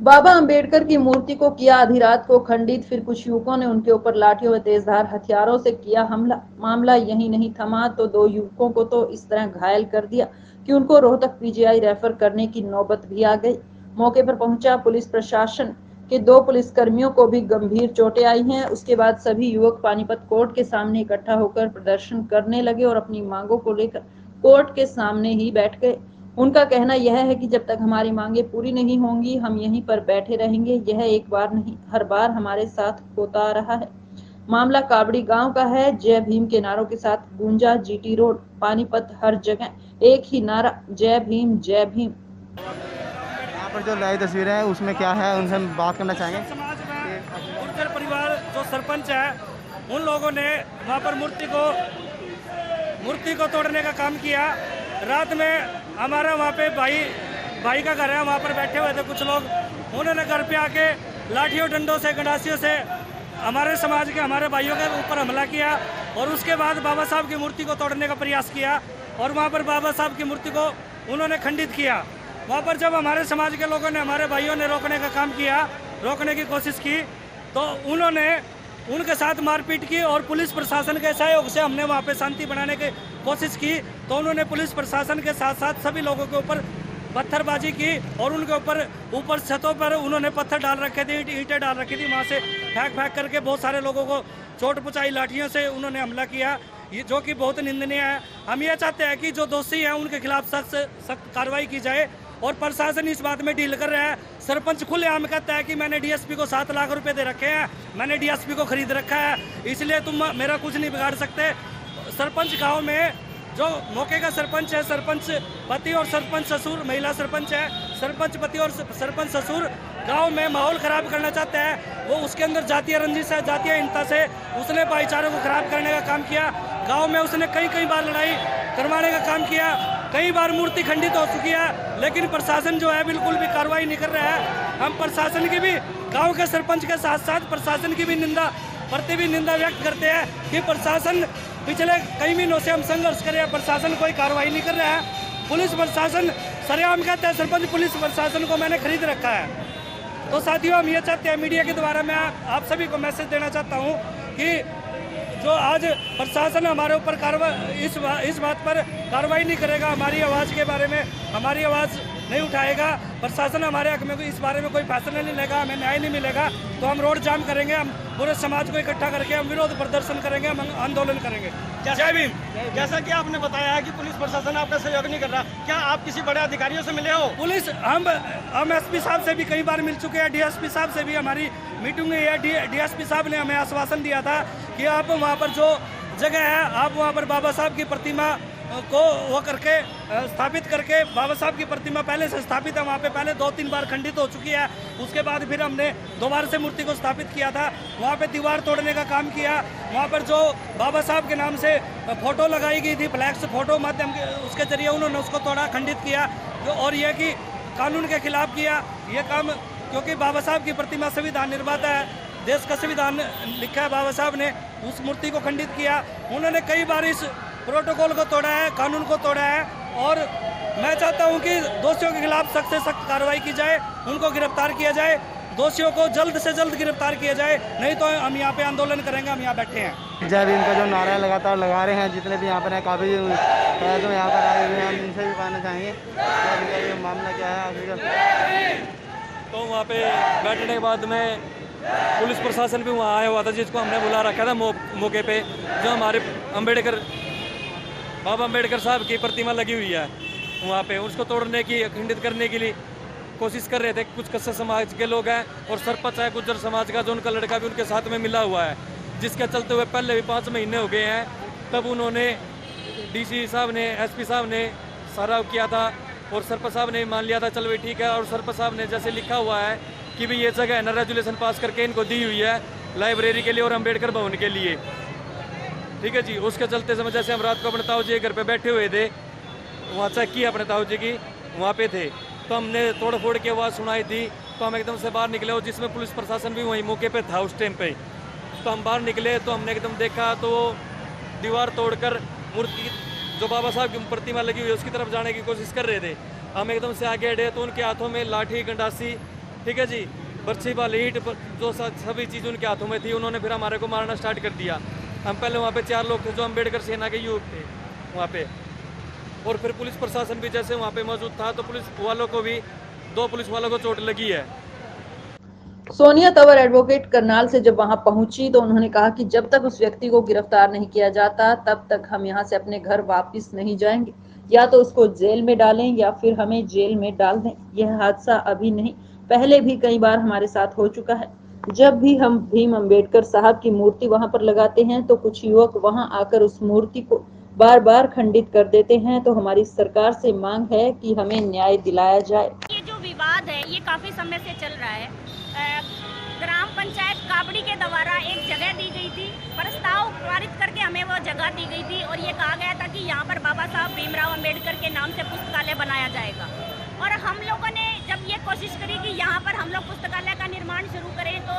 बाबा अंबेडकर की मूर्ति को किया आधी रात को खंडित, फिर कुछ युवकों ने उनके ऊपर लाठियों व तेजधार हथियारों से किया हमला। मामला यही नहीं थमा तो दो युवकों को तो इस तरह घायल कर दिया कि उनको रोहतक पीजीआई रेफर करने की नौबत भी आ गई। मौके पर पहुंचा पुलिस प्रशासन के दो पुलिसकर्मियों को भी गंभीर चोटें आई हैं। उसके बाद सभी युवक पानीपत कोर्ट के सामने इकट्ठा होकर प्रदर्शन करने लगे और अपनी मांगों को लेकर कोर्ट के सामने ही बैठ गए। उनका कहना यह है कि जब तक हमारी मांगे पूरी नहीं होंगी हम यहीं पर बैठे रहेंगे। यह एक बार नहीं हर बार हमारे साथ होता आ रहा है। मामला काबड़ी गांव का है। जय भीम के नारों के साथ गूंजा जीटी रोड, पानीपत, हर जगह एक ही नारा, जय भीम जय भीम। यहाँ पर जो नई तस्वीरें हैं उसमें क्या है, उनसे हम बात करना चाहेंगे। समाज में गुर्जर परिवार जो सरपंच है उन लोगों ने वहाँ पर मूर्ति को तोड़ने का काम किया। रात में हमारा वहाँ पे भाई का घर है, वहाँ पर बैठे हुए थे कुछ लोग। उन्होंने घर पे आके लाठियों, डंडों से, गंडासियों से हमारे समाज के, हमारे भाइयों के ऊपर हमला किया और उसके बाद बाबा साहब की मूर्ति को तोड़ने का प्रयास किया और वहाँ पर बाबा साहब की मूर्ति को उन्होंने खंडित किया। वहाँ पर जब हमारे समाज के लोगों ने, हमारे भाइयों ने रोकने का काम किया, रोकने की कोशिश की, तो उन्होंने उनके साथ मारपीट की और पुलिस प्रशासन के सहयोग से हमने वहाँ पे शांति बनाने की कोशिश की। तो उन्होंने पुलिस प्रशासन के साथ साथ सभी लोगों के ऊपर पत्थरबाजी की और उनके ऊपर छतों पर उन्होंने पत्थर डाल रखे थे, ईंटें डाल रखी थी। वहाँ से फेंक करके बहुत सारे लोगों को चोट पहुँचाई, लाठियों से उन्होंने हमला किया, ये जो कि बहुत निंदनीय है। हम ये चाहते हैं कि जो दोषी हैं उनके खिलाफ सख्त कार्रवाई की जाए और प्रशासन इस बात में डील कर रहा है। सरपंच खुलेआम कहता है कि मैंने डीएसपी को 7 लाख रुपए दे रखे हैं, मैंने डीएसपी को खरीद रखा है, इसलिए तुम मेरा कुछ नहीं बिगाड़ सकते। सरपंच गांव में जो मौके का सरपंच है, सरपंच पति और सरपंच ससुर, महिला सरपंच है, सरपंच पति और सरपंच ससुर गांव में माहौल खराब करना चाहते हैं। वो उसके अंदर जातीय रंजिश है, जातीय हिंसा से उसने भाईचारे को खराब करने का काम किया। गांव में उसने कई बार लड़ाई करवाने का काम किया, कई बार मूर्ति खंडित हो चुकी है, लेकिन प्रशासन जो है बिल्कुल भी कार्रवाई नहीं कर रहा है। हम प्रशासन की भी, गांव के सरपंच के साथ साथ प्रशासन की भी निंदा व्यक्त करते हैं कि प्रशासन पिछले कई महीनों से हम संघर्ष कर रहे हैं, प्रशासन कोई कार्रवाई नहीं कर रहा है। पुलिस प्रशासन सरेआम कहता है सरपंच पुलिस प्रशासन को मैंने खरीद रखा है। तो साथियों, हम ये चाहते हैं, मीडिया के द्वारा मैं आप सभी को मैसेज देना चाहता हूँ कि जो आज प्रशासन हमारे ऊपर इस बात पर कार्रवाई नहीं करेगा, हमारी आवाज़ के बारे में हमारी आवाज़ नहीं उठाएगा, प्रशासन हमारे हक में इस बारे में कोई फैसला नहीं लेगा, हमें न्याय नहीं मिलेगा, तो हम रोड जाम करेंगे, हम पूरे समाज को इकट्ठा करके हम विरोध प्रदर्शन करेंगे, हम आंदोलन करेंगे। जय भीम। जैसा कि आपने बताया है कि पुलिस प्रशासन आपका सहयोग नहीं कर रहा, क्या आप किसी बड़े अधिकारियों से मिले हो? पुलिस हम एसपी साहब से भी कई बार मिल चुके हैं, डीएसपी साहब से भी हमारी मीटिंग हुई है। डीएसपी साहब ने हमें आश्वासन दिया था कि आप वहाँ पर जो जगह है, आप वहाँ पर बाबा साहब की प्रतिमा को वो करके स्थापित करके, बाबा साहब की प्रतिमा पहले से स्थापित है वहाँ पे, पहले 2-3 बार खंडित हो चुकी है, उसके बाद फिर हमने दोबारा से मूर्ति को स्थापित किया था। वहाँ पे दीवार तोड़ने का काम किया, वहाँ पर जो बाबा साहब के नाम से फोटो लगाई गई थी, फ्लैक्स फोटो माध्यम के उसके जरिए उन्होंने उसको तोड़ा, खंडित किया, और यह कि कानून के खिलाफ किया ये काम, क्योंकि बाबा साहब की प्रतिमा संविधान निर्माता है, देश का संविधान लिखा है बाबा साहब ने, उस मूर्ति को खंडित किया। उन्होंने कई बार इस प्रोटोकॉल को तोड़ा है, कानून को तोड़ा है, और मैं चाहता हूं कि दोषियों के खिलाफ सख्त से सख्त कार्रवाई की जाए, उनको गिरफ्तार किया जाए, दोषियों को जल्द से जल्द गिरफ्तार किया जाए, नहीं तो हम यहाँ पे आंदोलन करेंगे। हम यहाँ बैठे हैं। जय भीम का जो नारा है लगातार लगा रहे हैं जितने भी यहाँ पर हैं, काफ़ी जो यहाँ पर आए हुए हैं, हम इनसे भी पाना चाहेंगे ये मामला क्या है आखिर। तो वहाँ पे बैठने के बाद में पुलिस प्रशासन भी वहाँ आया हुआ था, जिसको हमने बुला रखा था मौके पे, जो हमारे बाबा अम्बेडकर साहब की प्रतिमा लगी हुई है वहाँ पे, उसको तोड़ने की, खंडित करने के लिए कोशिश कर रहे थे। कुछ कस्सा समाज के लोग हैं और सरपंच है गुर्जर समाज का, जो उनका लड़का भी उनके साथ में मिला हुआ है, जिसके चलते हुए पहले भी 5 महीने हो गए हैं। तब उन्होंने डीसी साहब ने, एसपी साहब ने सारा किया था और सरपंच साहब ने मान लिया था, चल भाई ठीक है। और सरपंच साहब ने जैसे लिखा हुआ है कि भाई ये जगह है ना, रेजुलेशन पास करके इनको दी हुई है लाइब्रेरी के लिए और अम्बेडकर भवन के लिए, ठीक है जी। उसके चलते समय जैसे हम रात को अपने ताऊ जी घर पे बैठे हुए थे, वहाँ चेक किया अपने ताऊ जी की, वहाँ पे थे, तो हमने तोड़ फोड़ की आवाज़ सुनाई थी, तो हम एकदम से बाहर निकले, और जिसमें पुलिस प्रशासन भी वहीं मौके पे था उस टाइम पे। तो हम बाहर निकले तो हमने एकदम देखा तो दीवार तोड़कर मूर्ति जो बाबा साहब की प्रतिमा लगी हुई है उसकी तरफ जाने की कोशिश कर रहे थे। हम एकदम से आगे बढ़े तो उनके हाथों में लाठी, गंडासी, ठीक है जी। बर्छी वाली ईंट जो सभी चीज़ उनके हाथों में थी, उन्होंने फिर हमारे को मारना स्टार्ट कर दिया। हम पहले वहाँ पे 4 लोग थे जो अम्बेडकर सेना के युवक थे वहाँ पे, और फिर पुलिस प्रशासन भी जैसे वहाँ पे मौजूद था, तो पुलिस वालों को भी 2 पुलिस वालों को चोट लगी है। सोनिया तंवर एडवोकेट करनाल से जब वहां पहुंची तो उन्होंने कहा कि जब तक उस व्यक्ति को गिरफ्तार नहीं किया जाता तब तक हम यहां से अपने घर वापस नहीं जाएंगे, या तो उसको जेल में डालें या फिर हमें जेल में डाल दें। यह हादसा अभी नहीं, पहले भी कई बार हमारे साथ हो चुका है। जब भी हम भीम अम्बेडकर साहब की मूर्ति वहां पर लगाते हैं तो कुछ युवक वहां आकर उस मूर्ति को बार बार खंडित कर देते हैं। तो हमारी सरकार से मांग है कि हमें न्याय दिलाया जाए। ये जो विवाद है ये काफी समय से चल रहा है। ग्राम पंचायत काबड़ी के द्वारा एक जगह दी गई थी, प्रस्ताव पारित करके हमें वो जगह दी गई थी और ये कहा गया था कि यहाँ पर बाबा साहब भीमराव अंबेडकर के नाम से पुस्तकालय बनाया जाएगा। और हम लोगों ने जब ये कोशिश करी कि यहाँ पर हम लोग पुस्तकालय का निर्माण शुरू करें, तो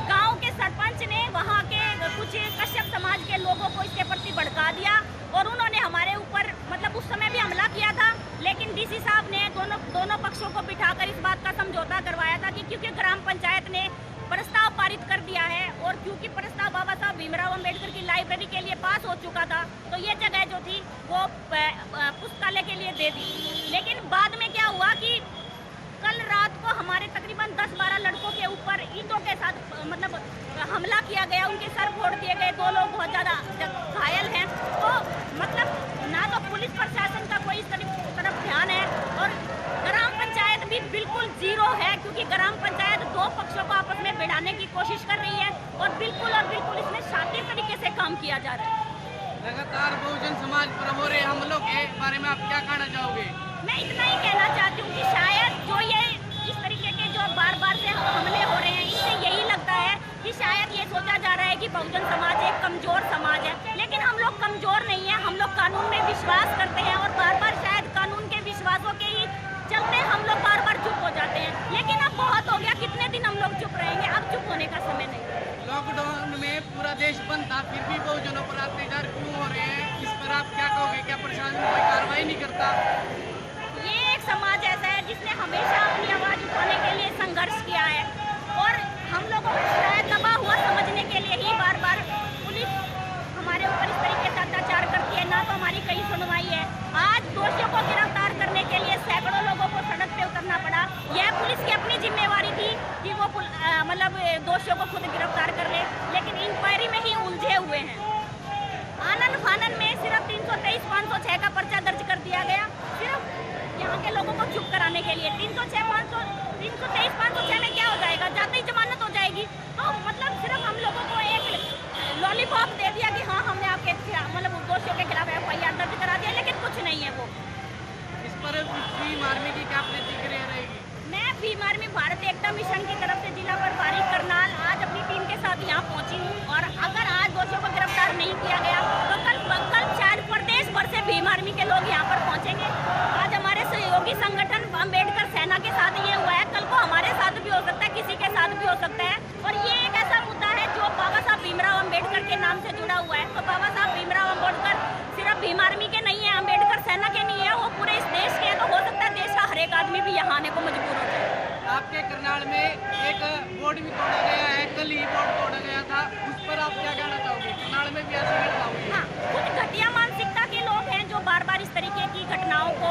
गांव के सरपंच ने वहाँ के कुछ कश्यप समाज के लोगों को इसके प्रति भड़का दिया और उन्होंने हमारे ऊपर मतलब उस समय भी हमला किया था। लेकिन डीसी साहब ने दोनों पक्षों को बिठाकर इस बात का समझौता करवाया था कि क्योंकि ग्राम पंचायत ने प्रस्ताव पारित कर दिया है और क्योंकि प्रस्ताव बाबा साहब भीमराव अंबेडकर की लाइब्रेरी के लिए पास हो चुका था, तो ये जगह जो थी वो पुस्तकालय के लिए दे दी। लेकिन बाद में क्या हुआ कि कल रात को हमारे तकरीबन 10-12 लड़कों के ऊपर ईंटों के साथ मतलब हमला किया गया, उनके सर फोड़ दिए गए, 2 लोग बहुत ज़्यादा घायल हैं। तो मतलब ना तो पुलिस प्रशासन का कोई इस तरफ ध्यान है और ग्राम पंचायत भी बिल्कुल जीरो है, क्योंकि ग्राम पंचायत 2 पक्षों को आपस में भिड़ाने की कोशिश कर रही है और बिल्कुल इसमें शातिर तरीके से काम किया जा रहा है। लगातार बहुजन समाज पर हो रहे हमलों के बारे में आप क्या कहना चाहोगे? मैं इतना ही कहना चाहती हूँ कि शायद जो ये इस तरीके के जो बार से हमले हो रहे हैं, इससे यही लगता है कि शायद ये सोचा जा रहा है कि बहुजन समाज एक कमजोर समाज है। लेकिन हम लोग कमजोर नहीं है, हम लोग कानून में विश्वास करते हैं और बार शायद कानून के विश्वासों के ही चलते हम लोग बार चुप हो जाते हैं। लेकिन अब बहुत हो गया, कितने दिन हम लोग चुप रहेंगे, अब चुप होने का समय नहीं। लॉकडाउन में पूरा देश बंद था, फिर भी बहुजनों पर अत्याचार क्यों हो रहे हैं? इस पर आप क्या कहोगे? क्या प्रशासन कोई कार्रवाई नहीं करता? ये एक समाज ऐसा है जिसने हमेशा अपनी आवाज उठाने के लिए संघर्ष किया है और हम लोगों को शायद दबा हुआ समझने के लिए ही बार पुलिस हमारे ऊपर इस तरीके से अत्याचार करती है, ना तो हमारी कहीं सुनवाई है। आज दोषियों को गिरफ्तार करने के लिए सैकड़ों लोगों को सड़क पे उतरना पड़ा। यह पुलिस की अपनी जिम्मेवारी थी कि वो मतलब दोषियों को खुद गिरफ्तार कर ले, लेकिन इंक्वायरी में ही उलझे हुए हैं। आनन फानन में सिर्फ 323-506 का पर्चा दर्ज कर दिया गया, सिर्फ यहाँ के लोगों को चुप कराने के लिए। 323-506 में क्या हो जाएगा? जाते ही जमानत हो जाएगी। तो मतलब सिर्फ हम लोगों को एक लॉलीपॉप दे दिया कि हाँ हमने आपके मतलब दोषियों के खिलाफ FIR दर्ज करा दिया, लेकिन कुछ नहीं है वो। इस पर भीम आर्मी की क्या प्रतिक्रिया रहेगी? मैं भीम आर्मी भारत एकता मिशन की तरफ से जिला प्रभारी करनाल आज अपनी टीम के साथ यहाँ पहुँची हूँ और अगर आज दोषियों को गिरफ्तार नहीं किया गया तो कल शायद प्रदेश भर से भीम आर्मी के लोग यहाँ पर पहुँचेंगे। आज हमारे सहयोगी संगठन अम्बेडकर सेना के साथ ये हुआ है, कल को हमारे साथ भी हो सकता है, किसी के साथ भी हो सकता है। और ये एक ऐसा मुद्दा है जो बाबा साहब भीमराव अम्बेडकर के नाम से जुड़ा हुआ है। तो बाबा साहब भीमराव अम्बेडकर सिर्फ भीम आर्मी के नहीं है, अम्बेडकर सेना के नहीं है, वो पूरे इस देश के हैं। तो हो सकता है देश का हर एक आदमी भी यहाँ आने को मजबूर हो जाए। आपके करनाल में एक बोर्ड भी तोड़ा गया है, कल ही बोर्ड तोड़ा गया था, उस पर आप क्या कहना चाहोगे? करनाल में भी ऐसी घटना हुई? हाँ, कुछ घटिया मानसिकता के लोग हैं जो बार इस तरीके की घटनाओं को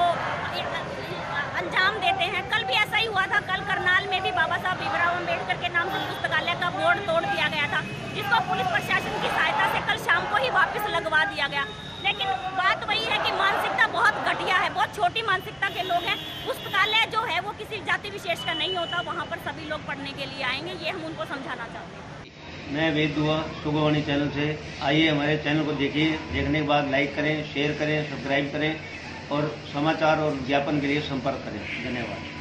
अंजाम देते हैं। कल भी ऐसा ही हुआ था, कल करनाल में भी बाबा साहब भीमराव अम्बेडकर के नाम से पुस्तकालय का बोर्ड तोड़ दिया गया था, जिसको पुलिस प्रशासन की सहायता से कल शाम को ही वापस लगवा दिया गया। लेकिन बात वही है कि मानसिकता बहुत घटिया है, बहुत छोटी मानसिकता के लोग हैं। पुस्तकालय जो है वो किसी जाति विशेष का नहीं होता, वहाँ पर सभी लोग पढ़ने के लिए आएंगे, ये हम उनको समझाना चाहते हैं। मैं वेद दुआ सुगवाणी चैनल से, आइए हमारे चैनल को देखिए, देखने के बाद लाइक करें, शेयर करें, सब्सक्राइब करें और समाचार और विज्ञापन के लिए संपर्क करें। धन्यवाद।